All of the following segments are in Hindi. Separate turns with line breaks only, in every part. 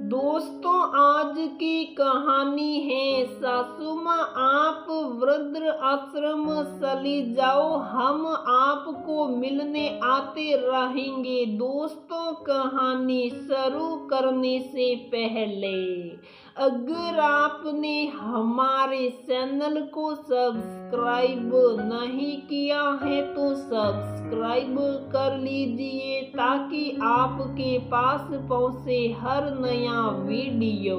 दोस्तों, आज की कहानी है सासू माँ आप वृद्ध आश्रम चली जाओ, हम आपको मिलने आते रहेंगे। दोस्तों, कहानी शुरू करने से पहले अगर आपने हमारे चैनल को सब्सक्राइब नहीं किया है तो सब्सक्राइब कर लीजिए ताकि आपके पास पहुंचे हर नया वीडियो।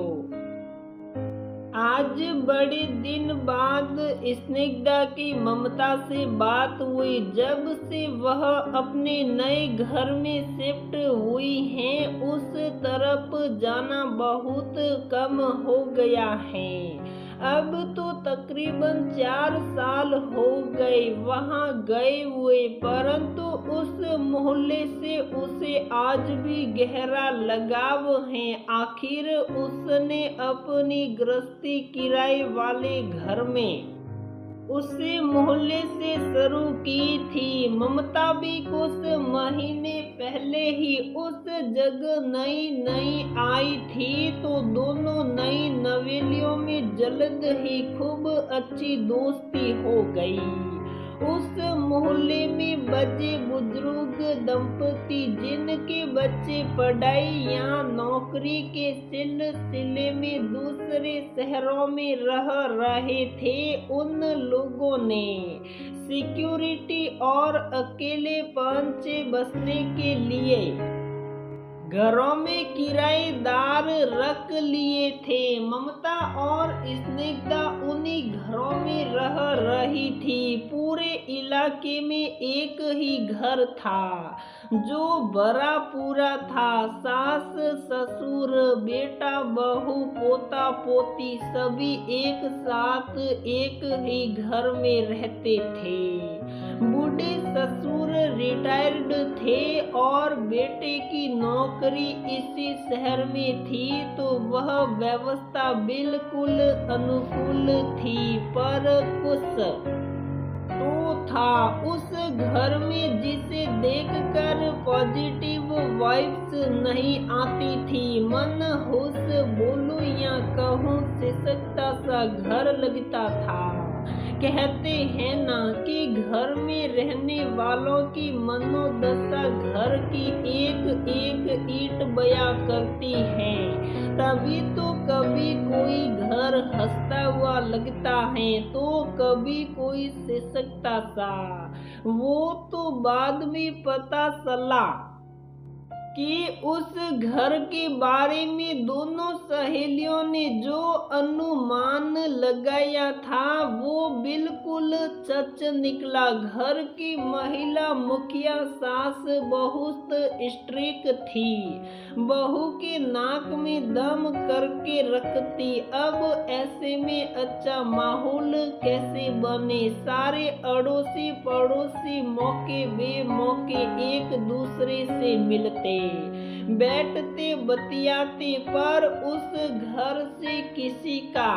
आज बड़े दिन बाद स्निग्धा की ममता से बात हुई। जब से वह अपने नए घर में शिफ्ट हुई हैं, उस तरफ जाना बहुत कम हो गया है। अब तो तकरीबन 4 साल हो गए वहां गए हुए, परंतु उस मोहल्ले से उसे आज भी गहरा लगाव है। आखिर उसने अपनी गृहस्थी किराए वाले घर में उसी मोहल्ले से शुरू की थी। ममता भी कुछ महीने पहले ही उस जगह नई आई थी, तो दोनों नई नवेलियों में जल्द ही खूब अच्छी दोस्ती हो गई। उस मोहल्ले में बच्चे बुजुर्ग दंपति जिनके बच्चे पढ़ाई या नौकरी के सिलसिले में दूसरे शहरों में रह रहे थे, उन लोगों ने सिक्योरिटी और अकेलेपन से बचने के लिए घरों में किराएदार रख लिए थे। ममता और स्निग्धा उन्हीं घरों में रह रही थी। पूरे इलाके में एक ही घर था जो भरा पूरा था। सास ससुर बेटा बहू पोता पोती सभी एक साथ एक ही घर में रहते थे। बूढ़े ससुर रिटायर्ड थे और बेटे की नौकरी इसी शहर में थी, तो वह व्यवस्था बिल्कुल अनुकूल थी। पर कुछ तो था उस घर में जिसे देखकर पॉजिटिव वाइब्स नहीं आती थी। मन होश बोलूं या कहूँ सिसकता सा घर लगता था। कहते हैं ना कि घर में रहने वालों की मनोदशा घर की एक एक ईंट बयां करती है। तभी तो कभी कोई घर हंसता हुआ लगता है तो कभी कोई सिसकता सा। वो तो बाद में पता चला कि उस घर के बारे में दोनों सहेलियों ने जो अनुमान लगाया था वो बिल्कुल सच निकला। घर की महिला मुखिया सास बहुत स्ट्रिक्ट थी, बहू के नाक में दम करके रखती। अब ऐसे में अच्छा माहौल कैसे बने? सारे अड़ोसी पड़ोसी मौके बेमौके एक दूसरे से मिलते बैठते बतियाते, पर उस घर से किसी का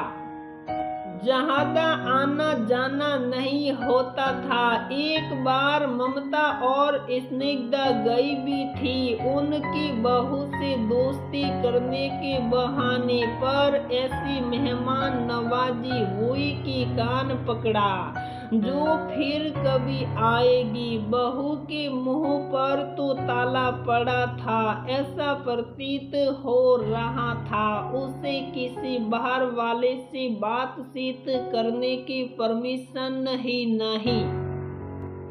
ज्यादा आना जाना नहीं होता था। एक बार ममता और स्निग्धा गई भी थी उनकी बहू से दोस्ती करने के बहाने, पर ऐसी मेहमान नवाजी हुई कि कान पकड़ा जो फिर कभी आएगी। बहू के मुंह पर तो ताला पड़ा था। ऐसा प्रतीत हो रहा था उसे किसी बाहर वाले से बातचीत करने की परमिशन ही नहीं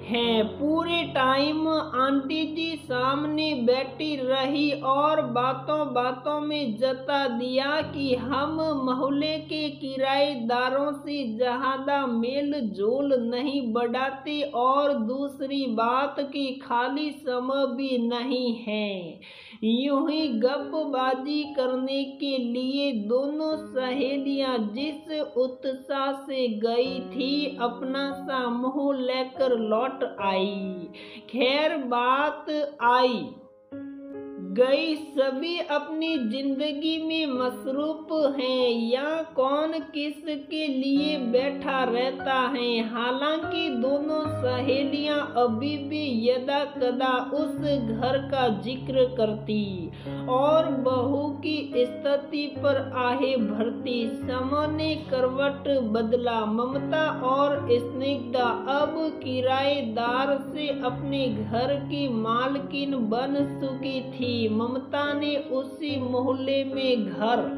है। पूरे टाइम आंटी जी सामने बैठी रही और बातों बातों में जता दिया कि हम मोहल्ले के किराएदारों से ज्यादा मेल जोल नहीं बढ़ाते और दूसरी बात की खाली समय भी नहीं है। यूं ही गपबाजी करने के लिए दोनों सहेलियां जिस उत्साह से गई थी अपना सा मुंह लेकर लौट आई। खैर बात आई गई सभी अपनी जिंदगी में मसरूफ हैं, या कौन किसके लिए बैठा रहता है। हालांकि दोनों सहेलियां अभी भी यदा कदा उस घर का जिक्र करती और बहू की स्थिति पर आहे भरती। समय ने करवट बदला। ममता और स्निग्धा अब किराएदार से अपने घर की मालकिन बन चुकी थी। ममता ने उसी मोहल्ले में घर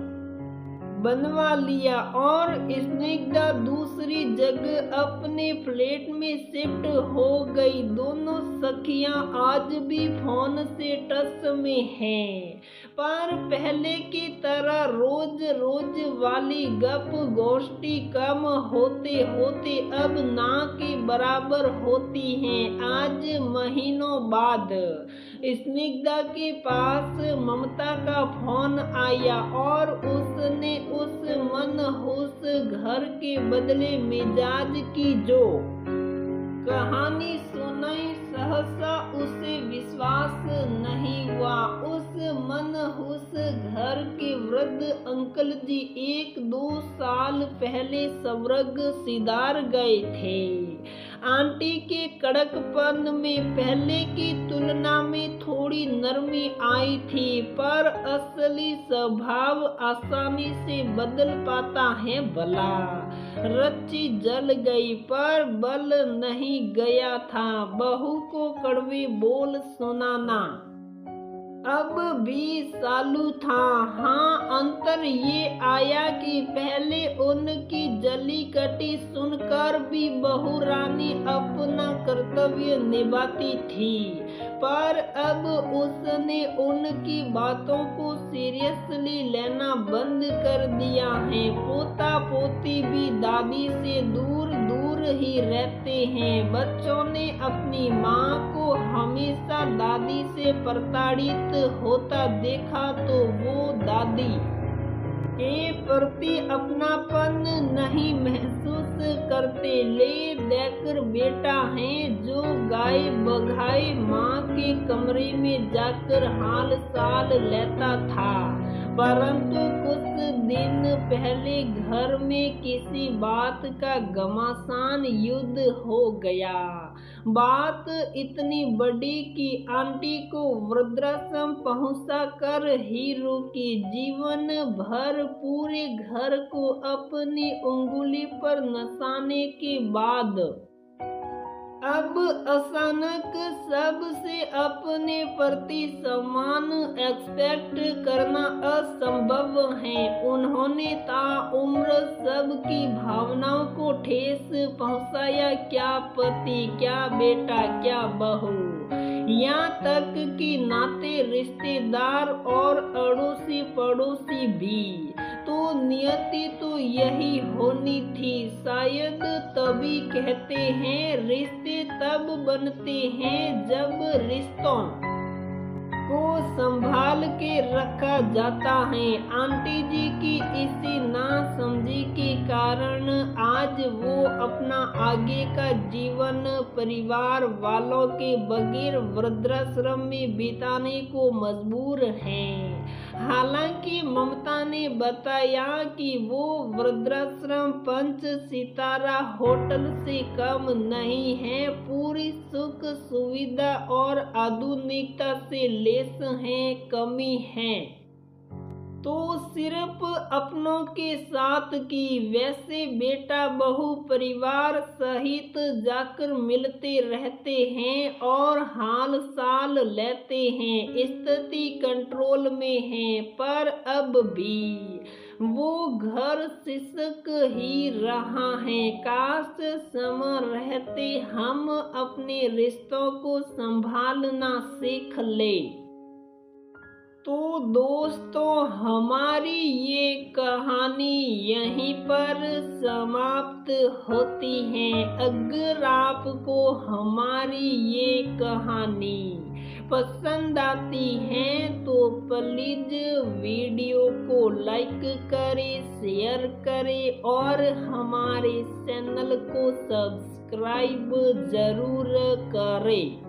बनवा लिया और स्निग्धा दूसरी जगह अपने फ्लैट में शिफ्ट हो गई। दोनों सखियां आज भी फोन से टच में हैं, पर पहले की तरह रोज रोज वाली गप गोष्ठी कम होते होते अब ना के बराबर होती हैं। आज महीनों बाद स्निग्धा के पास ममता का फोन आया और उसने उस मनहूस घर के बदले मिजाज की जो कहानी सुनाई, सहसा उसे विश्वास नहीं हुआ। उस मनहूस घर के वृद्ध अंकल जी 1-2 साल पहले स्वर्ग सिधार गए थे। आंटी के कड़कपन में पहले की तुलना में थोड़ी नरमी आई थी, पर असली स्वभाव आसानी से बदल पाता है भला। रच्ची जल गई पर बल नहीं गया था बहू को कड़वे बोल सुनाना। अब भी चालू था। हाँ, अंतर ये आया कि पहले उनकी जली कटी सुनकर भी बहू रानी अपना कर्तव्य निभाती थी, पर अब उसने उनकी बातों को सीरियसली लेना बंद कर दिया है। पोता पोती भी दादी से दूर दूर ही रहते हैं। बच्चों ने अपनी माँ को हमेशा दादी से प्रताड़ित होता देखा तो वो दादी के प्रति अपनापन नहीं महसूस करते। ले देकर बेटा है जो गाय बगाए माँ के कमरे में जाकर हाल चाल लेता था, परंतु कुछ दिन पहले घर में किसी बात का घमासान युद्ध हो गया। बात इतनी बड़ी कि आंटी को वृद्धाश्रम पहुंचा कर ही रुकी। जीवन भर पूरे घर को अपनी उंगली पर नचाने के बाद अब अचानक सबसे अपने प्रति सम्मान एक्सपेक्ट करना असंभव है। उन्होंने ताउम्र सबकी भावनाओं को ठेस पहुंचाया, क्या पति, क्या बेटा, क्या बहू, यहाँ तक कि नाते रिश्तेदार और अड़ोसी पड़ोसी भी। तो नियति तो यही होनी थी। शायद तभी कहते हैं रिश्ते तब बनते हैं जब रिश्तों को संभाल के रखा जाता है। आंटी जी की इसी नासमझी के कारण आज वो अपना आगे का जीवन परिवार वालों के बगैर वृद्धाश्रम में बिताने को मजबूर हैं। हालांकि ममता ने बताया कि वो वृद्धाश्रम 5 सितारा होटल से कम नहीं है, पूरी सुख सुविधा और आधुनिकता से लेस है। कमी है तो सिर्फ अपनों के साथ की। वैसे बेटा बहू परिवार सहित जाकर मिलते रहते हैं और हाल चाल लेते हैं। स्थिति कंट्रोल में है, पर अब भी वो घर सिसक ही रहा है। काश समय रहते हम अपने रिश्तों को संभालना सीख ले। तो दोस्तों, हमारी ये कहानी यहीं पर समाप्त होती है। अगर आपको हमारी ये कहानी पसंद आती है तो प्लीज वीडियो को लाइक करें, शेयर करें और हमारे चैनल को सब्सक्राइब जरूर करें।